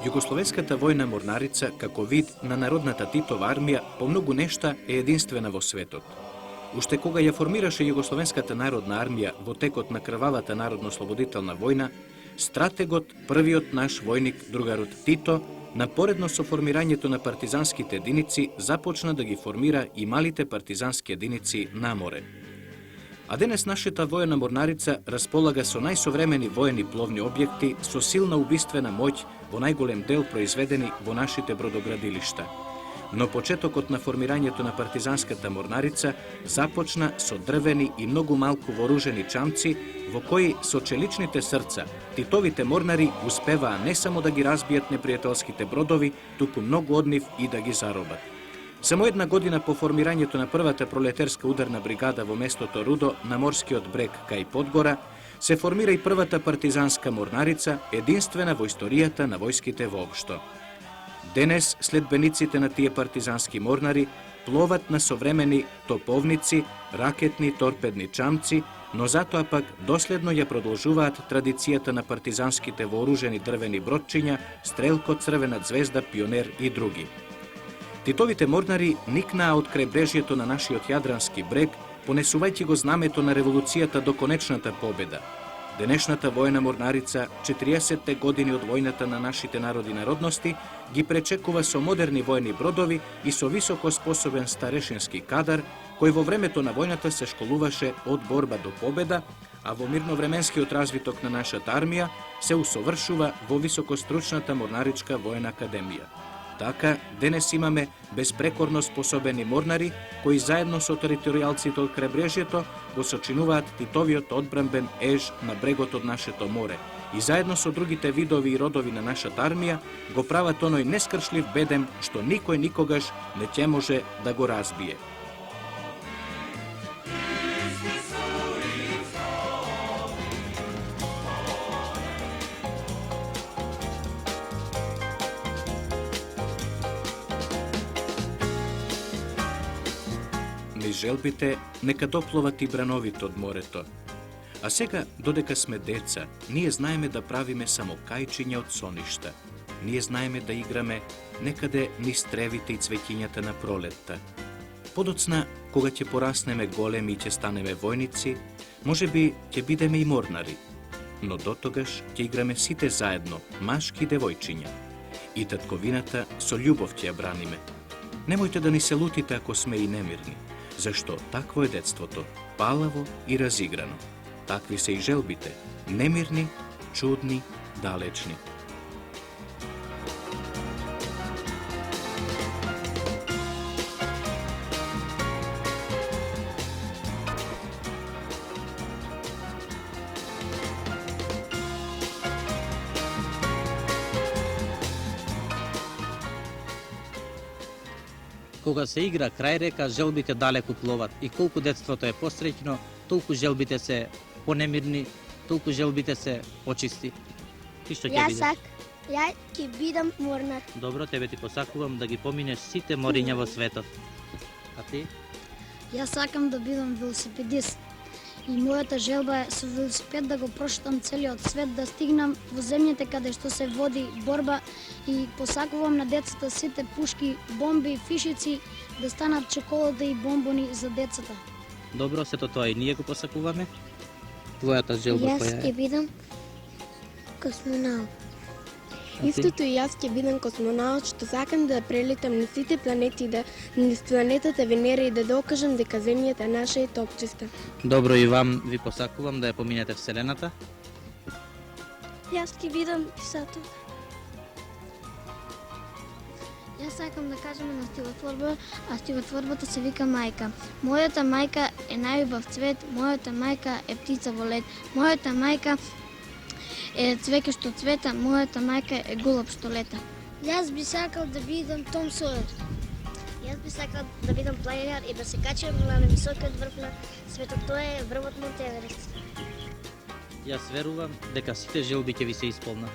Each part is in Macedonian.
Југословенската војна морнарица, како вид на народната Титова армија, по многу нешта е единствена во светот. Уште кога ја формираше Југословенската народна армија во текот на крвавата народно-слободителна војна, стратегот, првиот наш војник, другарот Тито, напоредно со формирањето на партизанските единици, започна да ги формира и малите партизански единици на море. А денес нашата војна морнарица располага со најсовремени воени пловни објекти со силна убиствена моќ, во најголем дел произведени во нашите бродоградилишта. Но почетокот на формирањето на партизанската морнарица започна со дрвени и многу малку вооружени чамци, во кои со челичните срца Титовите морнари успеваа не само да ги разбијат непријателските бродови, туку многу од нив и да ги заробат. Само една година по формирањето на првата пролетерска ударна бригада во местото Рудо на морскиот брег кај Подгора, се формира и првата партизанска морнарица, единствена во историјата на војските воопшто. Денес, следбениците на тие партизански морнари пловат на современи топовници, ракетни торпедни чамци, но затоа пак доследно ја продолжуваат традицијата на партизанските вооружени дрвени бродчиња, Стрелко, Црвена звезда, Пионер и други. Титовите морнари никнаа од крајбрежјето на нашиот јадрански брег, понесувајќи го знамето на револуцијата до конечната победа. Денешната војна морнарица, 40-те години од војната на нашите народи и народности, ги пречекува со модерни војни бродови и со високо способен старешински кадар, кој во времето на војната се школуваше од борба до победа, а во мирновременскиот развиток на нашата армија се усовршува во високостручната морнаричка војна академија. Така, денес имаме безпрекорно способени морнари, кои заедно со територијалците од крајбрежјето го сочинуваат Титовиот одбранбен еж на брегот од нашето море и заедно со другите видови и родови на нашата армија го прават оној нескршлив бедем што никој никогаш не ќе може да го разбие. Желбите нека допловат и брановите од морето. А сега, додека сме деца, ние знаеме да правиме само кајчиња од соништа. Ние знаеме да играме некаде низ тревите и цвеќињата на пролетта. Подоцна, кога ќе пораснеме големи и ќе станеме војници, може би ќе бидеме и морнари. Но дотогаш ќе играме сите заедно, машки и девојчиња. И татковината со љубов ќе ја браниме. Немојте да ни се лутите ако сме и немирни. Зашто такво е детството, палаво и разиграно. Такви се и желбите, немирни, чудни, далечни. Кога се игра крај река, желбите далеку пловат и колку детството е посреќно, толку желбите се понемирни, толку желбите се почисти. Ти што ќе бидеш? Ја ќе бидам морнар. Добро, тебе ти посакувам да ги поминеш сите мориња во светот. А ти? Јас сакам да бидам велосипедист. И мојата желба е со велосипед да го прошетам целиот свет, да стигнам во земјите каде што се води борба и посакувам на децата сите пушки, бомби, фишици да станат чоколада и бомбони за децата. Добро, сето тоа и ние го посакуваме. Твојата желба која е? Јас ќе бидам космонаут. Истото и јас ќе бидам космонаут, што сакам да прелетам на сите планети, низ планетата Венера и да докажам дека земјата е наша и топчеста. Добро, и вам ви посакувам да ја поминете Вселената. Јас ќе бидам писател. Јас сакам да кажам на стилотворба, а стилотворбата се вика мајка. Мојата мајка е најубав цвет, мојата мајка е птица во лет, мојата мајка е цвеќе што цвета, мојата мајка е гулаб што лета. Јас би сакал да бидам Том Сойер. Јас би сакал да бидам планинар и да се качам на високиот врв на светот, тоа е врвот Монт Еверест. Јас верувам дека сите желби ќе ви се исполнат.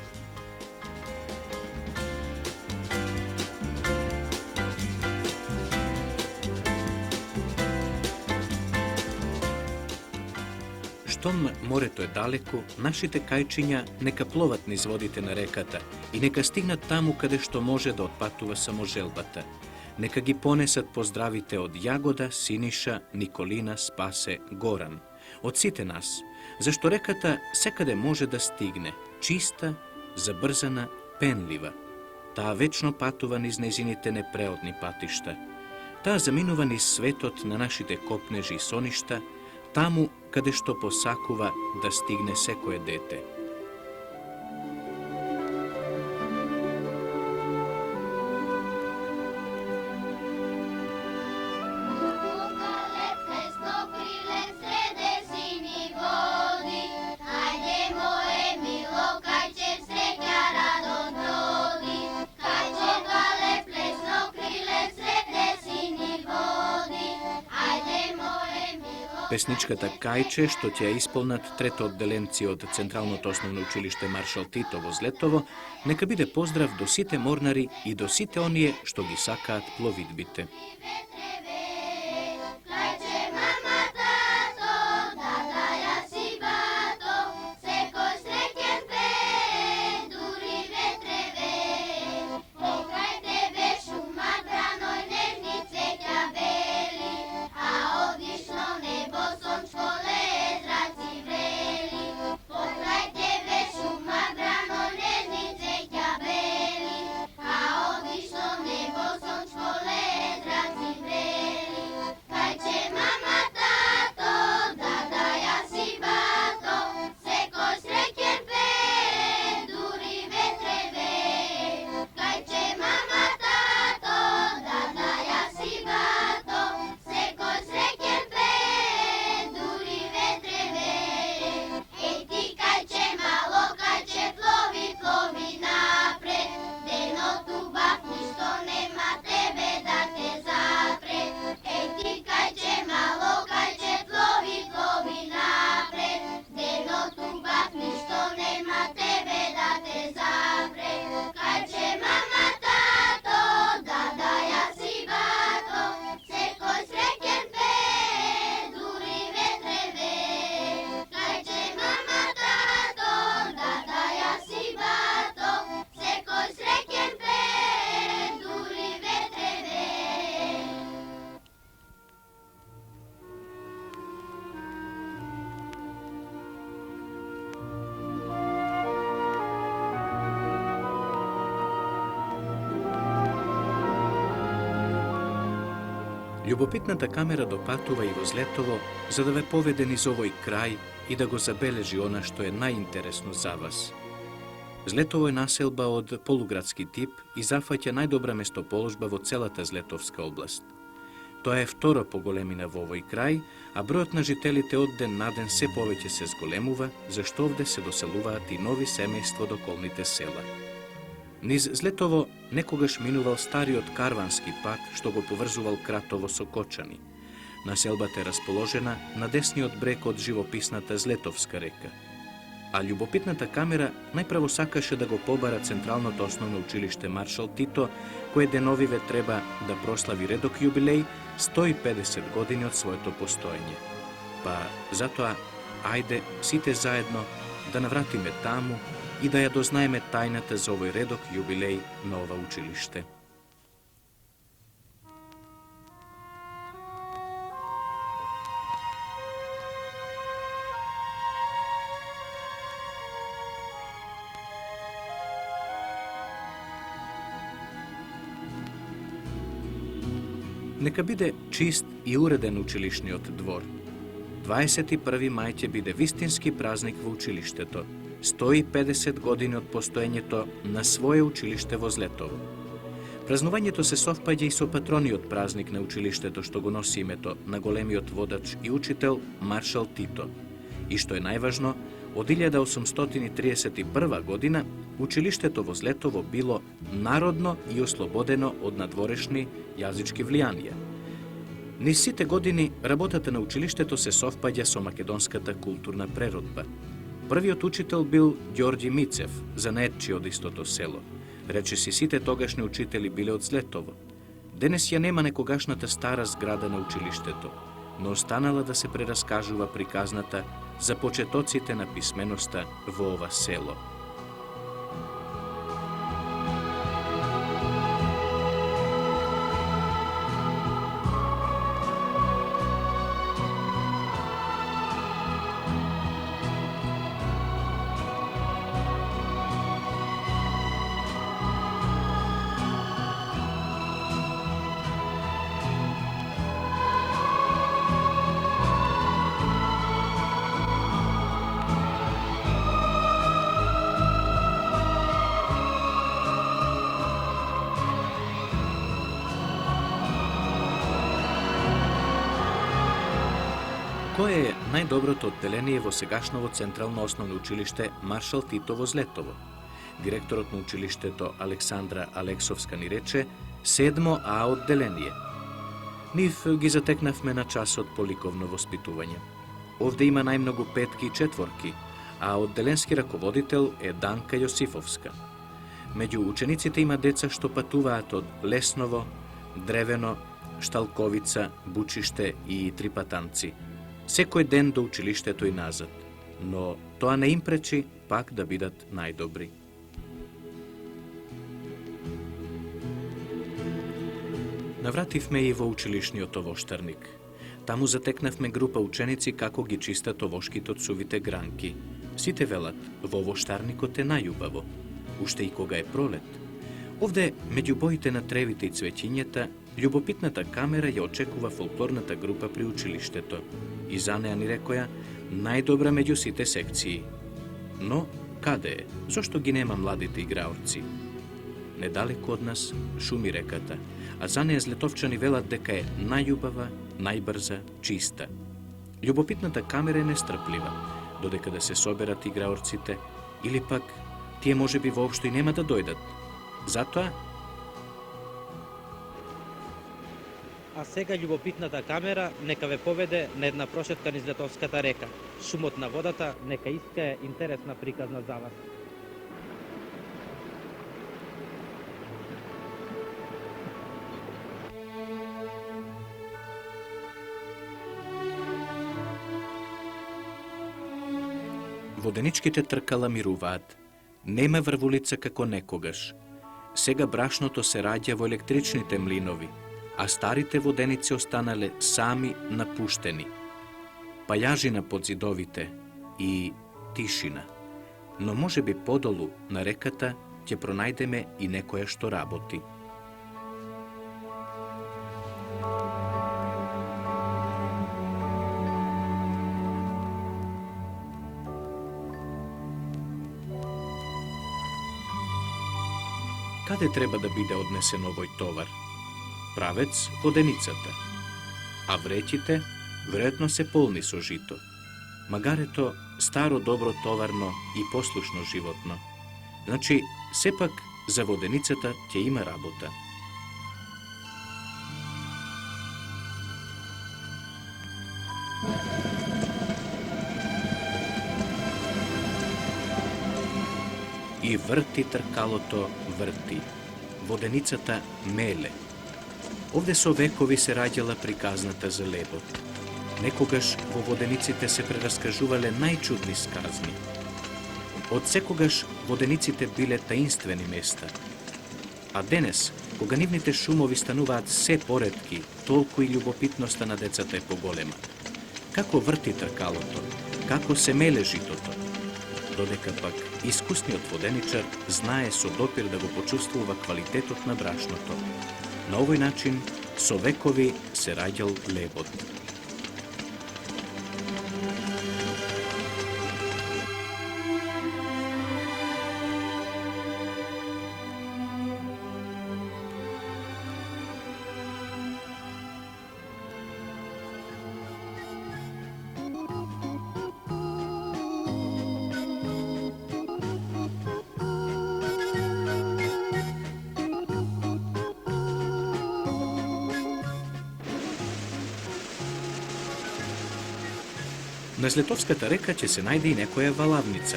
штом морето е далеко, нашите кајчиња нека пловат низ водите на реката и нека стигнат таму каде што може да отпатува само желбата. Нека ги понесат поздравите од Јагода, Синиша, Николина, Спасе, Горан. Од сите нас, зашто реката секаде може да стигне, чиста, забрзана, пенлива. Таа вечно патува низ незините непреодни патишта. Таа заминува низ светот на нашите копнежи и соништа, таму каде што посакува да стигне секое дете. Песничката Кајче, што ќе ја исполнат трето одделенци од Централното основно училиште Маршал Тито во Злетово, нека биде поздрав до сите морнари и до сите оние што ги сакаат пловидбите. Љубопитната камера допатува и во Злетово за да ве поведе низ овој крај и да го забележи она што е најинтересно за вас. Злетово е населба од полуградски тип и зафаќа најдобра местоположба во целата Злетовска област. Тоа е втора по големина во овој крај, а бројот на жителите од ден на ден се повеќе се зголемува, зашто овде се доселуваат и нови семејства од околните села. Низ Злетово некогаш минувал стариот карвански пат што го поврзувал Кратово со Кочани. Населбата е расположена на десниот брег од живописната Злетовска река. А љубопитната камера најпрво сакаше да го побара Централното основно училиште Маршал Тито, кое деновиве треба да прослави редок јубилеј 150 години од своето постоење. Па затоа, ајде сите заедно да навратиме таму и да ја дознаеме тајната за овој редок јубилеј на ова училиште. Нека биде чист и уреден училишниот двор. 21. мај ќе биде вистински празник во училиштето. 150 години од постоењето на свое училиште во Злетово. Празнувањето се совпаѓа и со патрониот празник на училиштето што го носи името на големиот водач и учител Маршал Тито. И што е најважно, од 1831 година училиштето во Злетово било народно и ослободено од надворешни јазички влијанија. Низ сите години работата на училиштето се совпаѓа со македонската културна преродба. Првиот учител бил Ѓорѓи Мицев, занаетчи од истото село. Речиси сите тогашни учители биле од Злетово. Денес ја нема некогашната стара зграда на училиштето, но останала да се прераскажува приказната за почетоците на писменоста во ова село. Кое е најдоброто одделение во сегашново Централно основно училиште Маршал Тито во Злетово? Директорот на училиштето Александра Алексовска ни рече 7 А одделение. Нив ги затекнавме на часот по ликовно воспитување. Овде има најмногу петки и четворки, а одделенски раководител е Данка Јосифовска. Меѓу учениците има деца што патуваат од Лесново, Древено, Шталковица, Бучиште и Трипатанци. Секој ден до училиштето и назад, но тоа не им пречи пак да бидат најдобри. Навративме и во училишниот овоштарник. Таму затекнавме група ученици како ги чистат овошките од сувите гранки. Сите велат, во овоштарникот е најубаво, уште и кога е пролет. Овде, меѓу боите на тревите и цвеќињата, љубопитната камера ја очекува фолклорната група при училиштето. И за неа ни рекоја, најдобра меѓу сите секции. Но, каде е? Зошто ги нема младите играорци? Недалеку од нас шуми реката, а за неа злетовчани велат дека е најубава, најбрза, чиста. Љубопитната камера е нестрплива, додека да се соберат играорците, или пак тие можеби воопшто и нема да дојдат. Затоа, А сега љубопитната камера нека ве поведе на една прошетка низ Летовската река. Шумот на водата нека искае интересна приказна за вас. воденичките тркала мируваат. Нема врвулица како некогаш. Сега брашното се раѓа во електричните млинови, а старите воденици останале сами напуштени. Пајажина под зидовите и тишина. Но може би подолу на реката ќе пронајдеме и некоја што работи. Каде треба да биде однесен овој товар? Правец воденицата, а вреќите веројатно се полни со жито. Магарето старо, добро, товарно и послушно животно. Значи, сепак за воденицата ќе има работа. И врти тркалото, врти. Воденицата меле. Овде со векови се раѓала приказната за лебот. Некогаш во водениците се прераскажувале најчудни сказни. Од секогаш водениците биле таинствени места. А денес, кога нивните шумови стануваат се поретки, толку и љубопитноста на децата е поголема. Како врти тркалото, како се меле житото. Додека пак искусниот воденичар знае со допир да го почувствува квалитетот на брашното. На овој начин, со векови се раѓал лебот. На Злетовската река ќе се најде и некоја валавница,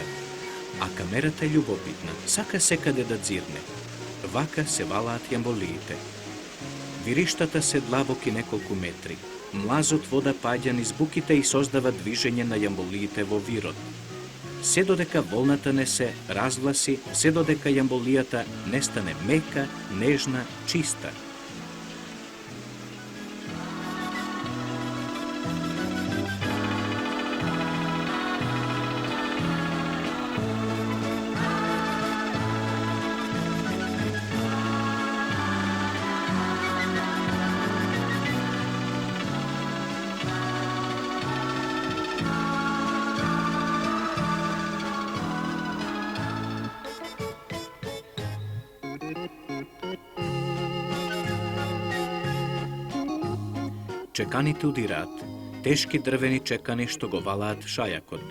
а камерата е љубопитна, сака секаде да дзирне. Вака се валаат јамболиите. Вириштата се длабоки неколку метри, млазот вода паѓа низ буките и создава движење на јамболиите во вирот. Се додека волната не се разгласи, се додека јамболијата не стане мека, нежна, чиста. Чеканите удираат, тешки дрвени чекани што го валаат шајакот.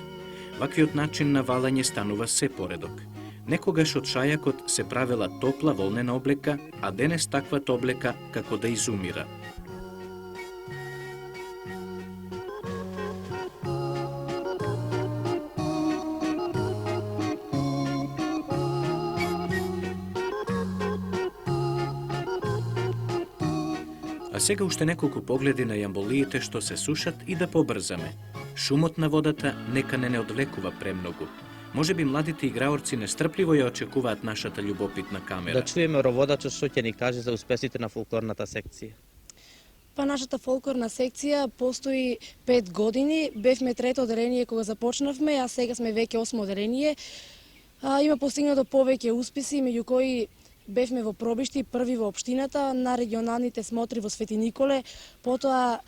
Ваквиот начин на валање станува се поредок. Некогаш од шајакот се правела топла волнена облека, а денес таквата облека како да изумира. А сега уште неколку погледи на јамболиите што се сушат и да побрзаме. Шумот на водата нека не одвлекува премногу. Може би младите играорци нестрпливо ја очекуваат нашата љубопитна камера. Да чуеме роводачот што ќе ни каже за успесите на фолклорната секција. Па нашата фолклорна секција постои 5 години. Бевме трето оделение кога започнавме, а сега сме веќе 8 оделение. Има постигнато повеќе успеси, меѓу кои бевме во Пробишти, први во општината, на регионалните смотри во Свети Николе, потоа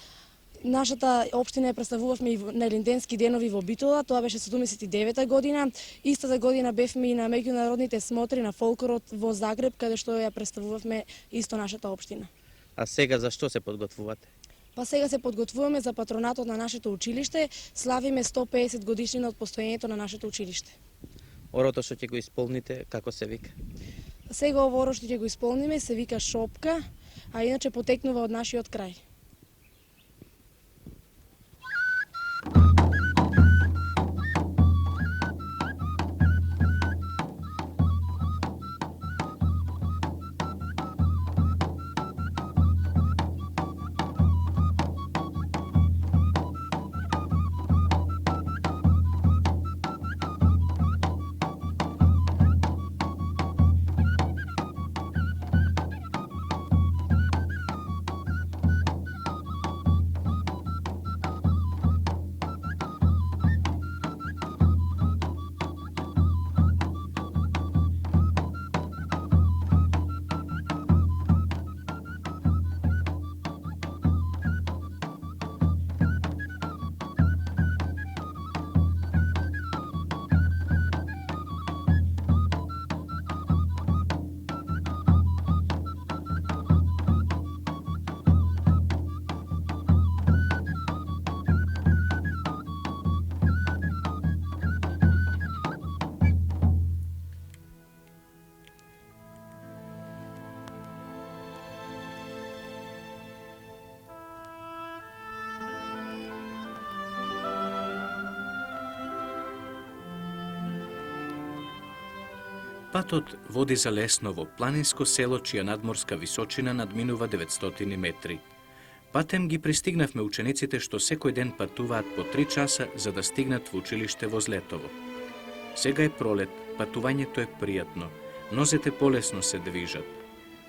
нашата општина ја представувавме и на Елинденски денови во Битола, тоа беше 79-та година. Истата година бевме и на меѓународните смотри на фолклорот во Загреб, каде што ја представувавме исто нашата општина. А сега за што се подготвувате? Па сега се подготвуваме за патронатот на нашето училиште, славиме 150 годишнина од постоењето на нашето училиште. Орото што ќе го исполните, како се вика? Сега ово оро што ќе го исполниме се вика шопка, а иначе потекнува од нашиот крај. Патот води за Лесново, планинско село чија надморска височина надминува 900 метри. Патем ги пристигнавме учениците што секој ден патуваат по 3 часа за да стигнат во училиште во Злетово. Сега е пролет, патувањето е пријатно, нозете полесно се движат.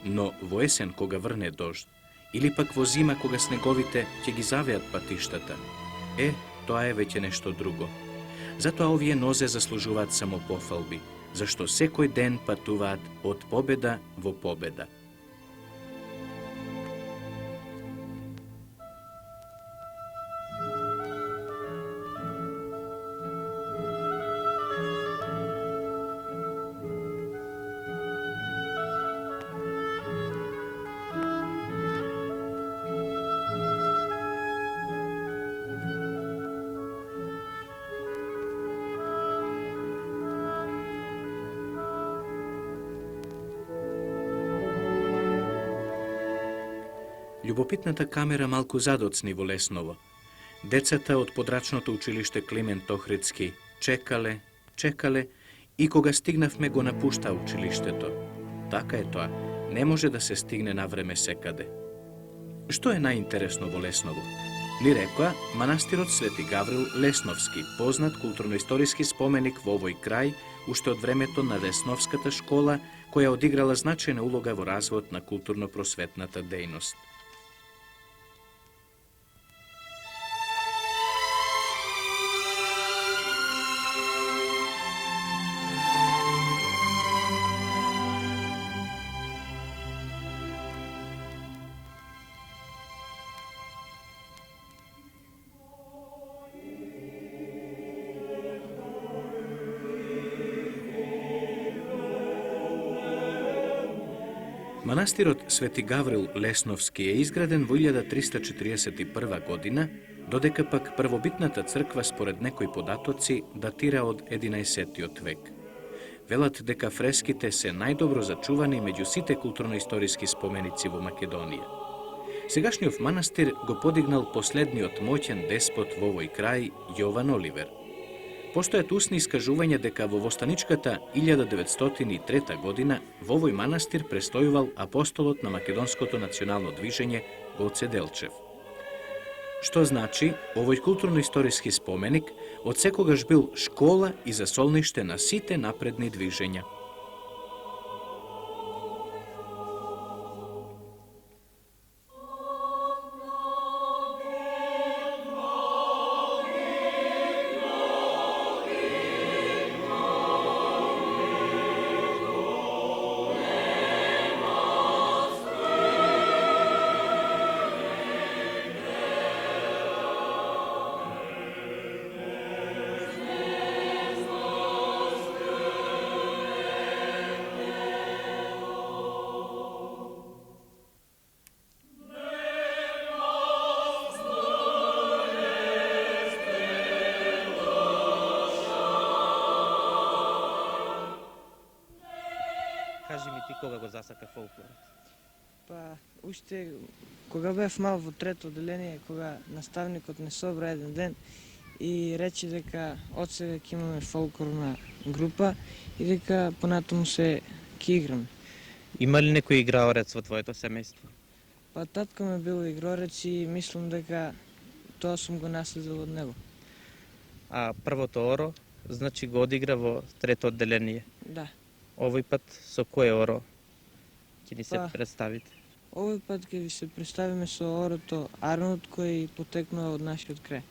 Но во есен кога врне дожд, или пак во зима кога снеговите ќе ги завеат патиштата, тоа е веќе нешто друго. Затоа овие нозе заслужуваат само пофалби, зашто секој ден патуваат од победа во победа. Љубопитната камера малку задоцни во Лесново. Децата од подрачното училиште Климент Охридски чекале и кога стигнавме го напушта училиштето. Така е тоа, не може да се стигне на време секаде. Што е најинтересно во Лесново? Ни рекоа, манастирот Свети Гаврил Лесновски, познат културно-историски споменик во овој крај, уште од времето на Лесновската школа, која одиграла значајна улога во развојот на културно-просветната дејност. Манастирот Свети Гаврил Лесновски е изграден во 1341 година, додека пак првобитната црква според некои податоци датира од 11 век. Велат дека фреските се најдобро зачувани меѓу сите културно-историски споменици во Македонија. Сегашниот манастир го подигнал последниот моќен деспот во овој крај, Јован Оливер. Постојат усни искажувања дека во востаничката 1903 година во овој манастир престојувал апостолот на македонското национално движење Гоце Делчев. Што значи, овој културно-историски споменик од секогаш бил школа и засолниште на сите напредни движења. Кажи ми ти кога го засака фолклорот? Па, уште кога бев мал во трето одделение, кога наставникот не собра еден ден и рече дека од сега ќе имаме фолклорна група и дека понатаму се ќе играме. Има ли некој играорец во твоето семејство? Па татко ме бил игрорец и мислам дека тоа сум го наследил од него. А првото оро, значи го одигра во трето одделение. Да. Овој пат со кое оро ќе ни се Па, представите? Овој пат ќе ви се представиме со орото Арнот кој потекнува од нашиот крај.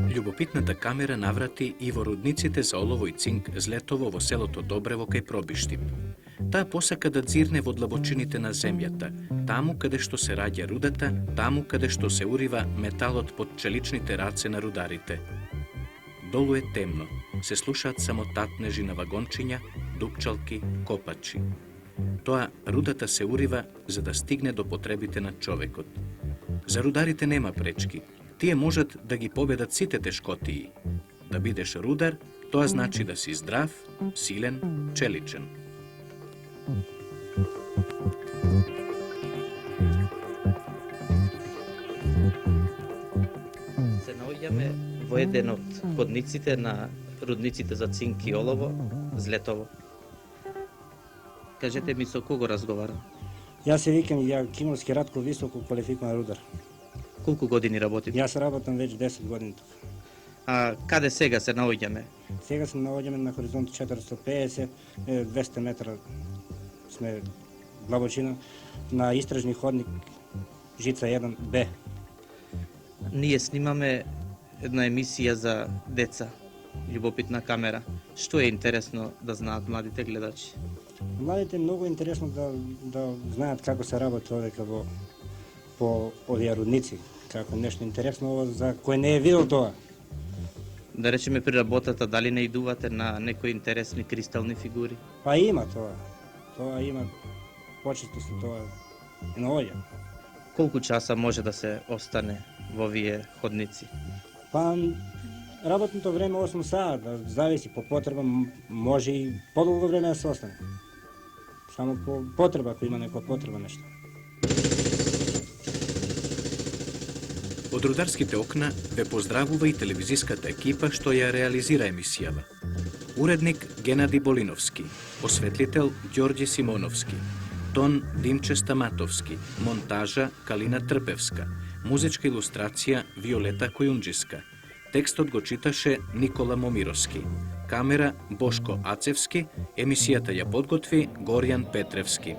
Љубопитната камера наврати и во рудниците за олово и цинк Злетово во селото Добрево кај Пробиштип. Таа посака да дзирне во длабочините на земјата, таму каде што се раѓа рудата, таму каде што се урива металот под челичните раце на рударите. Долу е темно, се слушаат само татнежи на вагончиња, дупчалки, копачи. Тоа рудата се урива за да стигне до потребите на човекот. За рударите нема пречки. Тие можат да ги победат сите тешкотии. Да бидеш рудар, тоа значи да си здрав, силен, челичен. Се наоѓаме во еден од ходниците на рудниците за цинк и олово, Злетово. Кажете ми со кого разговарам? Јас се викам Јакимовски Радко, високо квалификуван рудар. Колку години работите? Јас работам веќе 10 години тука. А каде сега се наоѓаме? Сега се наоѓаме на хоризонт 450, 200 метра сме длабочина на истражни ходник Жица 1Б. Ние снимаме една емисија за деца, љубопитна камера. Што е интересно да знаат младите гледачи? Младите е многу интересно да знаат како се работи овека по овие рудници, како нешто интересно ово за кој не е видел тоа. Да речеме при работата, дали не идувате на некои интересни кристални фигури? Па има тоа. Тоа има, почесто се тоа и наоѓа. Колку часа може да се остане во овие ходници? Па работното време 8 сата, да зависи по потреба, може и подолго време да се остане. Само по потреба, ако има некоја потреба нешто. Од рударските окна ве поздравува и телевизиската екипа што ја реализира емисијава. Уредник Генади Болиновски, осветлител Ѓорѓе Симоновски, тон Димче Стаматовски, монтажа Калина Трпевска, музичка илустрација Виолета Којунџиска. Текстот го читаше Никола Момировски. Камера Бошко Ацевски, емисијата ја подготви Горјан Петревски.